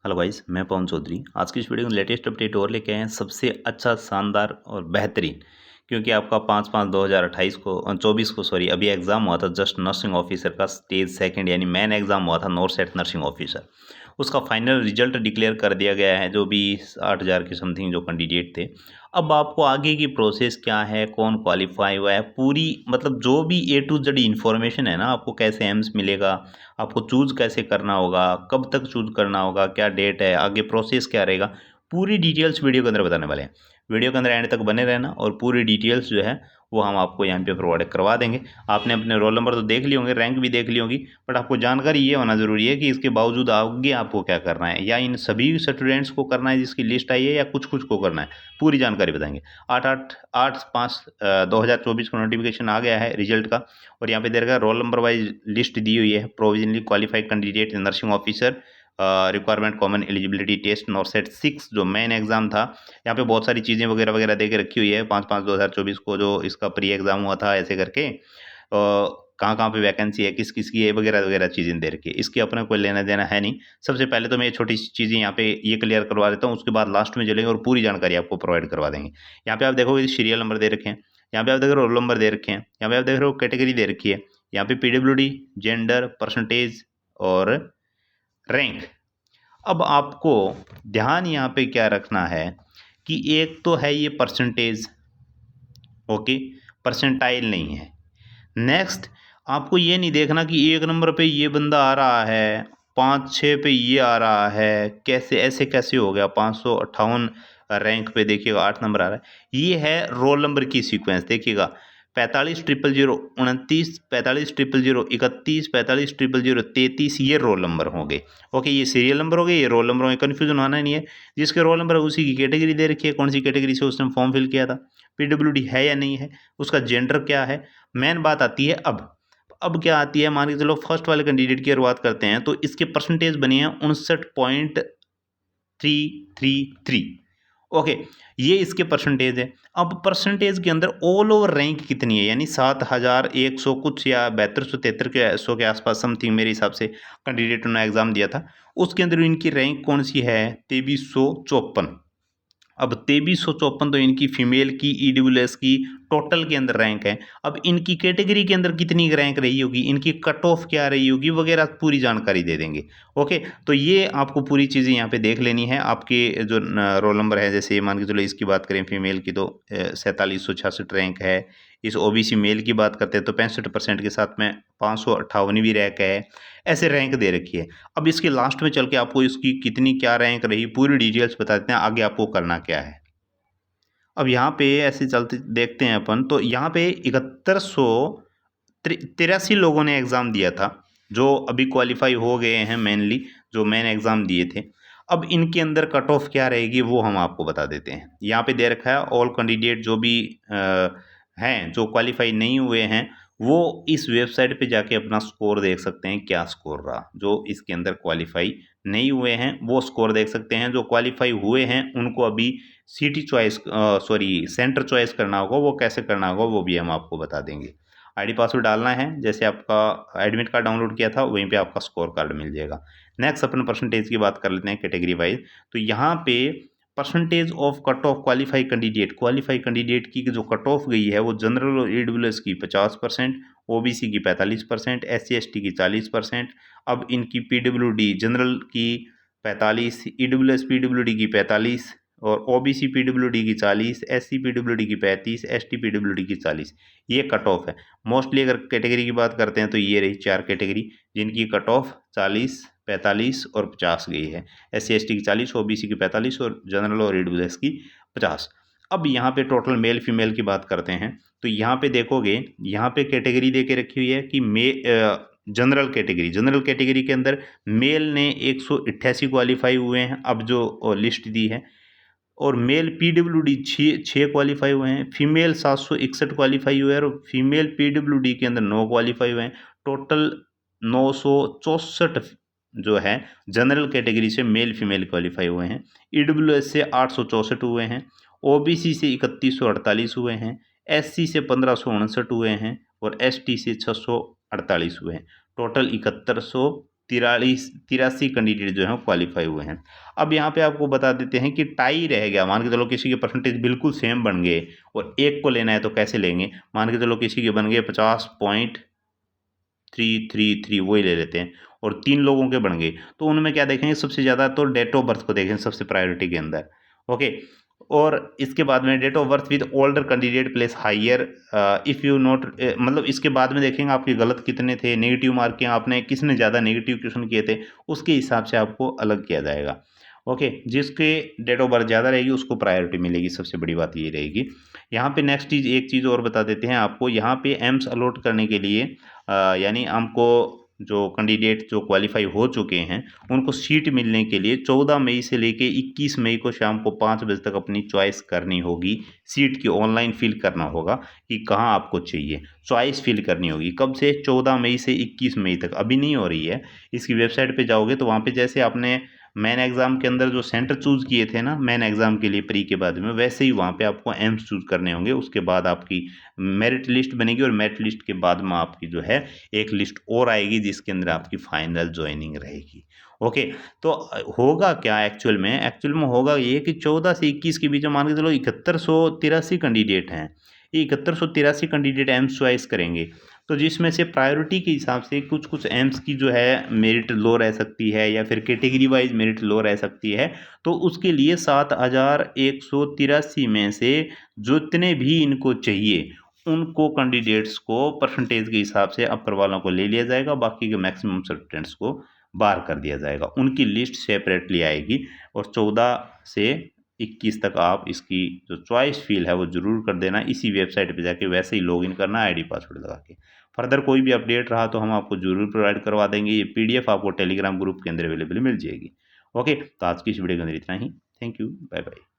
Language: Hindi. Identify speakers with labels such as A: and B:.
A: हेलो गाइस, मैं पवन चौधरी। आज की इस वीडियो में लेटेस्ट अपडेट और लेके आए हैं, सबसे अच्छा, शानदार और बेहतरीन। क्योंकि आपका 5/5/2028 को 24 को सॉरी अभी एग्ज़ाम हुआ था जस्ट नर्सिंग ऑफिसर का स्टेज सेकंड यानी मेन एग्ज़ाम हुआ था नॉर्थ नर्सिंग ऑफिसर। उसका फाइनल रिजल्ट डिक्लेयर कर दिया गया है, जो भी 60,000 के समथिंग जो कैंडिडेट थे। अब आपको आगे की प्रोसेस क्या है, कौन क्वालिफाई हुआ है, पूरी मतलब जो भी ए टू जेड इन्फॉर्मेशन है ना, आपको कैसे एम्स मिलेगा, आपको चूज़ कैसे करना होगा, कब तक चूज़ करना होगा, क्या डेट है, आगे प्रोसेस क्या रहेगा, पूरी डिटेल्स वीडियो के अंदर बताने वाले हैं। वीडियो के अंदर एंड तक बने रहना और पूरी डिटेल्स जो है वो हम आपको यहाँ पे प्रोवाइड करवा देंगे। आपने अपने रोल नंबर तो देख लिए होंगे, रैंक भी देख ली होगी, बट आपको जानकारी ये होना ज़रूरी है कि इसके बावजूद आगे आपको क्या करना है, या इन सभी स्टूडेंट्स को करना है जिसकी लिस्ट आई है, या कुछ कुछ को करना है, पूरी जानकारी बताएंगे। 8/5/2024 को नोटिफिकेशन आ गया है रिजल्ट का, और यहाँ पे दे रखा है रोल नंबर वाइज लिस्ट दी हुई है। Provisionally qualified candidate nursing officer requirement common eligibility test NORCET 6 जो मेन एग्जाम था। यहाँ पे बहुत सारी चीज़ें वगैरह वगैरह दे के रखी हुई है। 5/5/2024 को जो इसका प्री एग्जाम हुआ था, ऐसे करके कहाँ कहाँ पे वैकेंसी है, किस किस की है, वगैरह वगैरह चीज़ें दे रखी है। इसके अपने कोई लेना देना है नहीं। सबसे पहले तो मैं ये छोटी सी चीज़ें यहाँ पे ये क्लियर करवा देता हूँ, उसके बाद लास्ट में चलेंगे और पूरी जानकारी आपको प्रोवाइड करवा देंगे। यहाँ पे आप देखोगे सीरियल नंबर दे रखे हैं, यहाँ पे आप देख रहे हो रोल नंबर दे रखे हैं, यहाँ पे आप देख रहे हो कैटेगरी दे रखी है, यहाँ पे पीडब्ल्यूडी, जेंडर, परसेंटेज और रैंक। अब आपको ध्यान यहाँ पे क्या रखना है कि एक तो है ये परसेंटेज, ओके, परसेंटाइल नहीं है। नेक्स्ट, आपको ये नहीं देखना कि 1 नंबर पे ये बंदा आ रहा है, 5-6 पे ये आ रहा है, कैसे ऐसे कैसे हो गया, 558 रैंक पे देखिएगा 8 नंबर आ रहा है। ये है रोल नंबर की सीक्वेंस, देखिएगा 45,000 29, 45,000 31, 45,000 33, ये रोल नंबर होंगे। ओके, ये सीरियल नंबर हो गए, ये रोल नंबर होंगे। कन्फ्यूजन होना नहीं है। जिसके रोल नंबर है उसी की कैटेगरी दे रखी है, कौन सी कैटेगरी से उसने फॉर्म फिल किया था, पीडब्ल्यूडी है या नहीं है, उसका जेंडर क्या है। मेन बात आती है अब क्या आती है, मान के चलो फर्स्ट वाले कैंडिडेट की शुरुआत करते हैं, तो इसके परसेंटेज बनी है 59.333। ओके, ये इसके परसेंटेज है। अब परसेंटेज के अंदर ऑल ओवर रैंक कितनी है, यानी 7,100 कुछ या 7273 के 100 के आसपास समथिंग मेरे हिसाब से कैंडिडेट ने एग्जाम दिया था। उसके अंदर इनकी रैंक कौन सी है, 2354। अब 2354 तो इनकी फीमेल की ईडब्ल्यूएस की टोटल के अंदर रैंक है। अब इनकी कैटेगरी के अंदर कितनी रैंक रही होगी, इनकी कट ऑफ क्या रही होगी, वगैरह पूरी जानकारी दे देंगे। ओके, तो ये आपको पूरी चीज़ें यहाँ पे देख लेनी है। आपके जो रोल नंबर है, जैसे मान के चलो इसकी बात करें फीमेल की, तो 4766 रैंक है। इस ओबीसी मेल की बात करते हैं तो 65% के साथ में 558वीं रैंक है। ऐसे रैंक दे रखी है। अब इसके लास्ट में चल के आपको इसकी कितनी क्या रैंक रही, पूरी डिटेल्स बता देते हैं, आगे आपको करना क्या है। अब यहाँ पे ऐसे चलते देखते हैं अपन, तो यहाँ पे 7183 लोगों ने एग्ज़ाम दिया था, जो अभी क्वालिफाई हो गए हैं मेनली, जो मेन एग्ज़ाम दिए थे। अब इनके अंदर कट ऑफ क्या रहेगी वो हम आपको बता देते हैं। यहाँ पे दे रखा है ऑल कैंडिडेट जो भी हैं, जो क्वालिफाई नहीं हुए हैं, वो इस वेबसाइट पे जाके अपना स्कोर देख सकते हैं, क्या स्कोर रहा। जो इसके अंदर क्वालिफाई नहीं हुए हैं वो स्कोर देख सकते हैं, जो क्वालिफाई हुए हैं उनको अभी city choice sorry centre choice करना होगा। वो कैसे करना होगा वो भी हम आपको बता देंगे। आईडी पासवर्ड डालना है, जैसे आपका एडमिट कार्ड डाउनलोड किया था वहीं पे आपका स्कोर कार्ड मिल जाएगा। नेक्स्ट अपन परसेंटेज की बात कर लेते हैं कैटेगरी वाइज। तो यहाँ पे percentage of cut off qualify candidate की जो कट ऑफ गई है वो जनरल और ईडब्ल्यूएस की 50%, ओबीसी की 45%, एससी एसटी की 40%। अब इनकी पीडब्ल्यूडी जनरल की 45, ईडब्ल्यूएस पीडब्ल्यूडी की 45 और ओबीसी पीडब्ल्यूडी की 40, एससी पीडब्ल्यूडी की 35, एसटी पीडब्ल्यूडी की 40, ये कट ऑफ है। मोस्टली अगर कैटेगरी की बात करते हैं तो ये रही 4 कैटेगरी जिनकी कट ऑफ 40, 45 और 50 गई है। एससी एसटी की 40, ओबीसी की 45 और जनरल और ईडब्ल्यूएस की 50। अब यहाँ पे टोटल मेल फीमेल की बात करते हैं, तो यहाँ पे देखोगे, यहाँ पे कैटेगरी दे के रखी हुई है कि जनरल कैटेगरी के अंदर मेल ने 188 क्वालिफाई हुए हैं, अब जो लिस्ट दी है, और मेल पीडब्ल्यूडी 6 क्वालिफाई हुए हैं, फीमेल 761 क्वालिफाई हुए हैं, और फीमेल पीडब्ल्यूडी के अंदर 9 क्वालिफाई हुए हैं। टोटल 964 जो है जनरल कैटेगरी से मेल फीमेल क्वालिफाई हुए हैं। ईडब्ल्यूएस से 864 हुए हैं, ओबीसी से 3148 हुए हैं, एससी से 1559 हुए हैं और एसटी से 648 हुए हैं। टोटल 7100 83 कैंडिडेट जो हैं क्वालिफाई हुए हैं। अब यहाँ पे आपको बता देते हैं कि टाई रह गया, मान के चलो किसी के परसेंटेज बिल्कुल सेम बन गए और एक को लेना है तो कैसे लेंगे, मान के चलो किसी के बन गए 50.333 वही ले लेते हैं और 3 लोगों के बन गए, तो उनमें क्या देखेंगे, सबसे ज़्यादा तो डेट ऑफ बर्थ को देखेंगे सबसे प्रायोरिटी के अंदर। ओके, और इसके बाद में date of birth with older candidate place higher, if you note, मतलब इसके बाद में देखेंगे आपके गलत कितने थे, नेगेटिव मार्किंग आपने किसने ज़्यादा नेगेटिव क्वेश्चन किए थे, उसके हिसाब से आपको अलग किया जाएगा। ओके, जिसके डेट ऑफ बर्थ ज़्यादा रहेगी उसको प्रायोरिटी मिलेगी, सबसे बड़ी बात ये रहेगी। यहाँ पे नेक्स्ट चीज़, एक चीज़ और बता देते हैं आपको, यहाँ पे एम्स अलॉट करने के लिए यानी हमको जो कैंडिडेट जो क्वालिफाई हो चुके हैं उनको सीट मिलने के लिए 14 मई से लेके 21 मई को शाम को 5 बजे तक अपनी चॉइस करनी होगी। सीट की ऑनलाइन फिल करना होगा कि कहाँ आपको चाहिए, चॉइस फिल करनी होगी। कब से? 14 मई से 21 मई तक, अभी नहीं हो रही है। इसकी वेबसाइट पे जाओगे तो वहाँ पे जैसे आपने मेन एग्ज़ाम के अंदर जो सेंटर चूज़ किए थे ना मेन एग्ज़ाम के लिए प्री के बाद में, वैसे ही वहाँ पे आपको एम्स चूज़ करने होंगे। उसके बाद आपकी मेरिट लिस्ट बनेगी और मेरिट लिस्ट के बाद में आपकी जो है एक लिस्ट और आएगी जिसके अंदर आपकी फाइनल ज्वाइनिंग रहेगी। ओके, तो होगा क्या एक्चुअल में होगा ये कि 14 से 21 के बीच में मान के चलो 7183 कैंडिडेट हैं। ये 7183 कैंडिडेट एम्स चॉइस करेंगे, तो जिसमें से प्रायोरिटी के हिसाब से कुछ कुछ एम्स की जो है मेरिट लो रह सकती है या फिर कैटेगरी वाइज मेरिट लो रह सकती है। तो उसके लिए 7183 में से जितने भी इनको चाहिए उनको कैंडिडेट्स को परसेंटेज के हिसाब से अपर वालों को ले लिया जाएगा, बाकी के मैक्सिमम स्टूडेंट्स को बाहर कर दिया जाएगा। उनकी लिस्ट सेपरेटली आएगी और 14 से 21 तक आप इसकी जो चॉइस फिल है वो ज़रूर कर देना, इसी वेबसाइट पे जाके वैसे ही लॉगिन करना आईडी पासवर्ड लगा के। फर्दर कोई भी अपडेट रहा तो हम आपको ज़रूर प्रोवाइड करवा देंगे। ये पीडीएफ आपको टेलीग्राम ग्रुप के अंदर अवेलेबल मिल जाएगी। ओके, तो आज की इस वीडियो के अंदर इतना ही। Thank you, bye bye.